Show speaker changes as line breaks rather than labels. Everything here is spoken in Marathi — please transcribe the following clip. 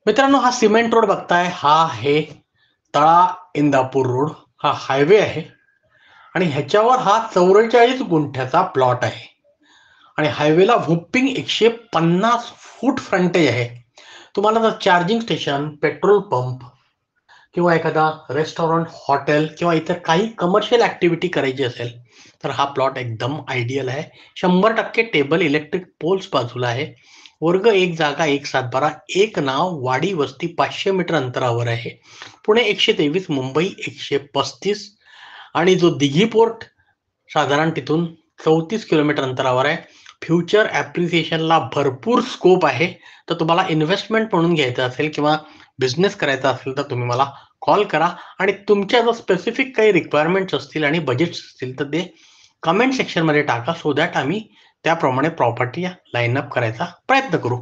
मित्रांनो, हा सिमेंट रोड बघताय, हा आहे तळा इंदापूर रोड. हा हायवे आहे आणि ह्याच्यावर हा 44 गुंठ्याचा प्लॉट आहे आणि हायवेला व्होपिंग 150 फूट फ्रंटेज आहे. तुम्हाला जर चार्जिंग स्टेशन, पेट्रोल पंप किंवा एखादा रेस्टॉरंट, हॉटेल किंवा इतर काही कमर्शियल ऍक्टिव्हिटी करायची असेल तर हा प्लॉट एकदम आयडियल आहे. 100% टेबल इलेक्ट्रिक पोल्स बाजूला आहे. वर्ग एक जागा, एक सातबारा, एक नाव, वाडी वस्ती 500 मीटर अंतरावर आहे. पुणे 123, मुंबई 135 आणि जो दिघी पोर्ट साधारण तिथून 34 किलोमीटर अंतरावर आहे. फ्युचर ॲप्रिसिएशनला भरपूर स्कोप आहे. तर तुम्हाला इन्व्हेस्टमेंट म्हणून घ्यायचं असेल किंवा बिझनेस करायचा असेल तर तुम्ही मला कॉल करा आणि तुमच्या जर स्पेसिफिक काही रिक्वायरमेंट्स असतील आणि बजेट्स असतील तर ते कमेंट सेक्शनमध्ये टाका, सो दॅट आम्ही त्याप्रमाणे प्रॉपर्टी लाईन अप करायचा प्रयत्न करू.